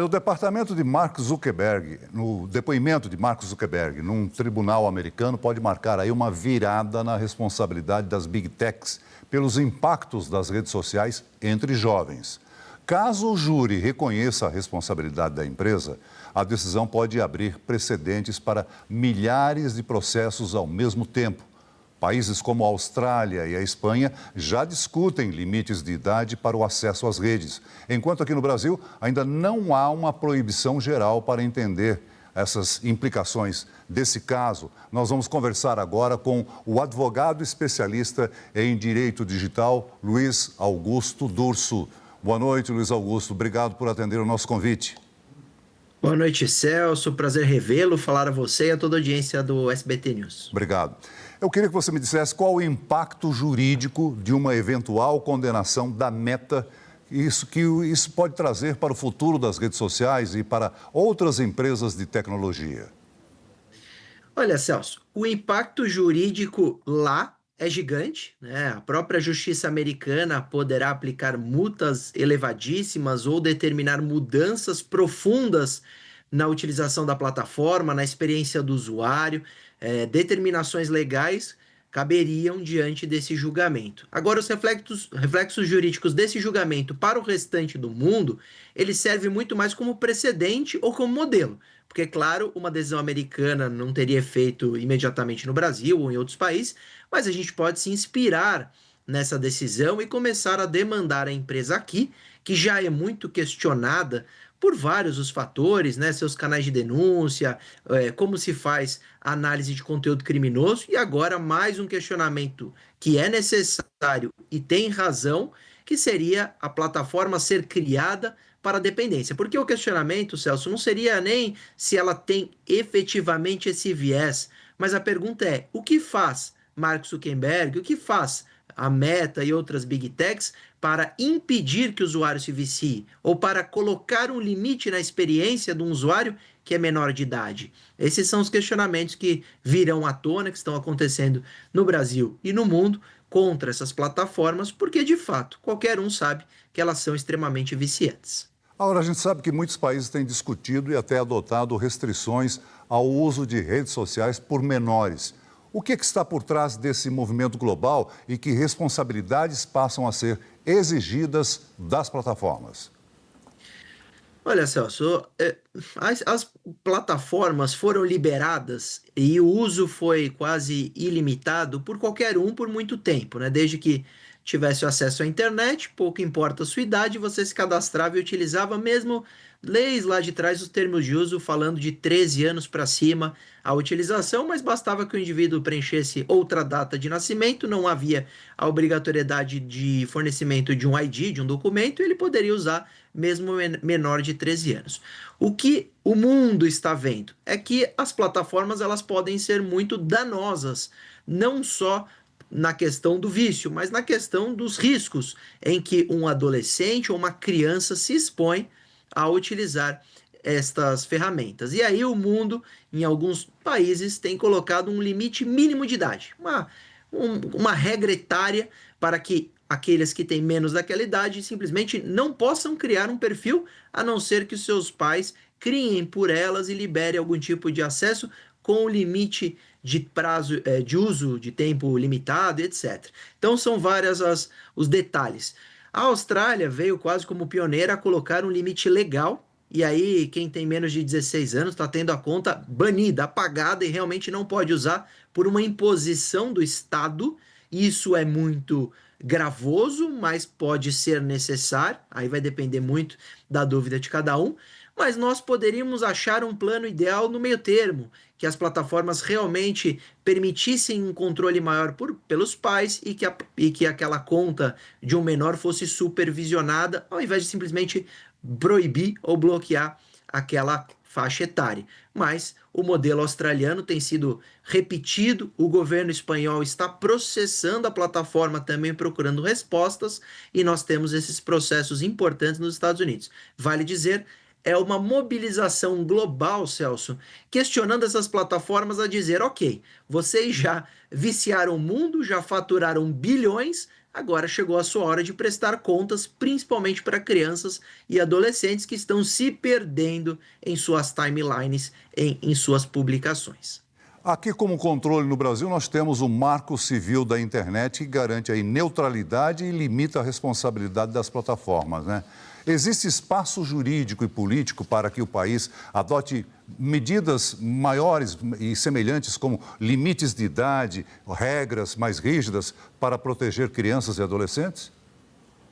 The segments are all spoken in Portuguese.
O departamento de Mark Zuckerberg, no depoimento de Mark Zuckerberg num tribunal americano, pode marcar aí uma virada na responsabilidade das Big Techs pelos impactos das redes sociais entre jovens. Caso o júri reconheça a responsabilidade da empresa, a decisão pode abrir precedentes para milhares de processos ao mesmo tempo. Países como a Austrália e a Espanha já discutem limites de idade para o acesso às redes, enquanto aqui no Brasil ainda não há uma proibição geral para entender essas implicações desse caso. Nós vamos conversar agora com o advogado especialista em direito digital, Luiz Augusto Durso. Boa noite, Luiz Augusto. Obrigado por atender o nosso convite. Boa noite, Celso. Prazer revê-lo, falar a você e a toda a audiência do SBT News. Obrigado. Eu queria que você me dissesse qual o impacto jurídico de uma eventual condenação da Meta, que isso pode trazer para o futuro das redes sociais e para outras empresas de tecnologia. Olha, Celso, o impacto jurídico lá é gigante, né? A própria justiça americana poderá aplicar multas elevadíssimas ou determinar mudanças profundas na utilização da plataforma, na experiência do usuário. Determinações legais caberiam diante desse julgamento. Agora, os reflexos jurídicos desse julgamento para o restante do mundo, ele serve muito mais como precedente ou como modelo. Porque, claro, uma decisão americana não teria efeito imediatamente no Brasil ou em outros países, mas a gente pode se inspirar nessa decisão e começar a demandar a empresa aqui, que já é muito questionada por vários os fatores, né? Seus canais de denúncia, como se faz a análise de conteúdo criminoso, e agora mais um questionamento que é necessário e tem razão, que seria a plataforma ser criada para a dependência. Porque o questionamento, Celso, não seria nem se ela tem efetivamente esse viés, mas a pergunta é: o que faz Mark Zuckerberg, o que faz a Meta e outras Big Techs para impedir que o usuário se vicie ou para colocar um limite na experiência de um usuário que é menor de idade? Esses são os questionamentos que virão à tona, que estão acontecendo no Brasil e no mundo contra essas plataformas, porque de fato qualquer um sabe que elas são extremamente viciantes. Agora, a gente sabe que muitos países têm discutido e até adotado restrições ao uso de redes sociais por menores. O que está por trás desse movimento global e que responsabilidades passam a ser exigidas das plataformas? Olha, Celso, as plataformas foram liberadas e o uso foi quase ilimitado por qualquer um por muito tempo, né? Desde que tivesse acesso à internet, pouco importa a sua idade, você se cadastrava e utilizava mesmo leis lá de trás, os termos de uso falando de 13 anos para cima a utilização, mas bastava que o indivíduo preenchesse outra data de nascimento, não havia a obrigatoriedade de fornecimento de um ID, de um documento, e ele poderia usar mesmo menor de 13 anos. O que o mundo está vendo é que as plataformas elas podem ser muito danosas, não só na questão do vício, mas na questão dos riscos em que um adolescente ou uma criança se expõe a utilizar estas ferramentas. E aí o mundo, em alguns países, tem colocado um limite mínimo de idade, uma regra etária para que aqueles que têm menos daquela idade simplesmente não possam criar um perfil, a não ser que os seus pais criem por elas e liberem algum tipo de acesso com o limite de prazo de uso de tempo limitado, etc. Então são vários os detalhes. A Austrália veio quase como pioneira a colocar um limite legal, e aí quem tem menos de 16 anos está tendo a conta banida, apagada, e realmente não pode usar por uma imposição do Estado. Isso é muito gravoso, mas pode ser necessário, aí vai depender muito da dúvida de cada um. Mas nós poderíamos achar um plano ideal no meio termo, que as plataformas realmente permitissem um controle maior pelos pais e que aquela conta de um menor fosse supervisionada, ao invés de simplesmente proibir ou bloquear aquela faixa etária. Mas o modelo australiano tem sido repetido, o governo espanhol está processando a plataforma também, procurando respostas, e nós temos esses processos importantes nos Estados Unidos. Vale dizer, é uma mobilização global, Celso, questionando essas plataformas a dizer: ok, vocês já viciaram o mundo, já faturaram bilhões, agora chegou a sua hora de prestar contas, principalmente para crianças e adolescentes que estão se perdendo em suas timelines, em suas publicações. Aqui, como controle no Brasil, nós temos o Marco Civil da Internet, que garante aí neutralidade e limita a responsabilidade das plataformas, né? Existe espaço jurídico e político para que o país adote medidas maiores e semelhantes, como limites de idade, regras mais rígidas para proteger crianças e adolescentes?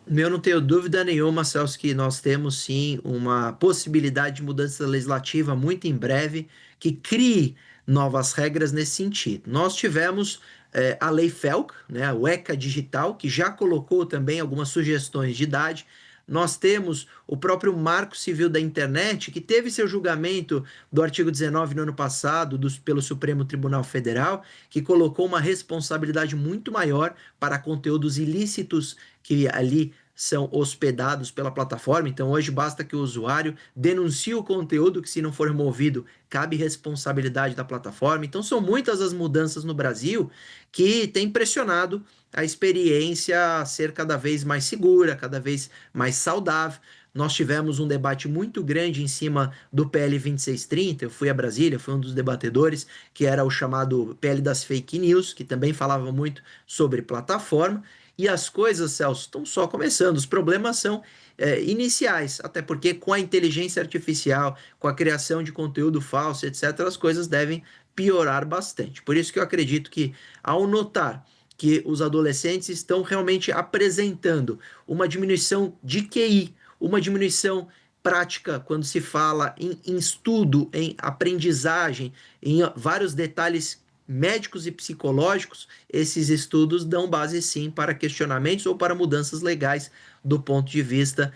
Eu não tenho dúvida nenhuma, Celso, que nós temos sim uma possibilidade de mudança legislativa muito em breve que crie novas regras nesse sentido. Nós tivemos a Lei FELC, né, o ECA Digital, que já colocou também algumas sugestões de idade. Nós temos o próprio Marco Civil da Internet, que teve seu julgamento do artigo 19 no ano passado pelo Supremo Tribunal Federal, que colocou uma responsabilidade muito maior para conteúdos ilícitos que ali são hospedados pela plataforma. Então, hoje basta que o usuário denuncie o conteúdo, que se não for removido, cabe responsabilidade da plataforma. Então, são muitas as mudanças no Brasil que têm pressionado a experiência a ser cada vez mais segura, cada vez mais saudável. Nós tivemos um debate muito grande em cima do PL 2630. Eu fui a Brasília, fui um dos debatedores, que era o chamado PL das fake news, que também falava muito sobre plataforma. E as coisas, Celso, estão só começando. Os problemas são iniciais, até porque com a inteligência artificial, com a criação de conteúdo falso, etc., as coisas devem piorar bastante. Por isso que eu acredito que, ao notar que os adolescentes estão realmente apresentando uma diminuição de QI, uma diminuição prática quando se fala em estudo, em aprendizagem, em vários detalhes médicos e psicológicos, esses estudos dão base sim para questionamentos ou para mudanças legais do ponto de vista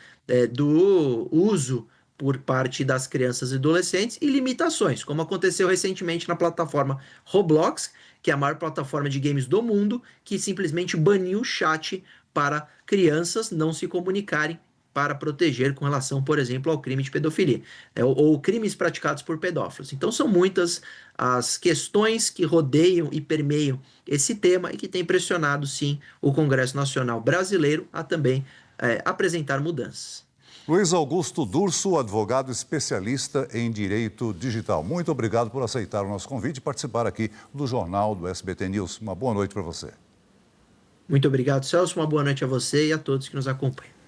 do uso por parte das crianças e adolescentes e limitações, como aconteceu recentemente na plataforma Roblox, que é a maior plataforma de games do mundo, que simplesmente baniu o chat para crianças não se comunicarem para proteger com relação, por exemplo, ao crime de pedofilia, ou crimes praticados por pedófilos. Então, são muitas as questões que rodeiam e permeiam esse tema e que têm pressionado, sim, o Congresso Nacional Brasileiro a também apresentar mudanças. Luiz Augusto Durso, advogado especialista em direito digital. Muito obrigado por aceitar o nosso convite e participar aqui do Jornal do SBT News. Uma boa noite para você. Muito obrigado, Celso. Uma boa noite a você e a todos que nos acompanham.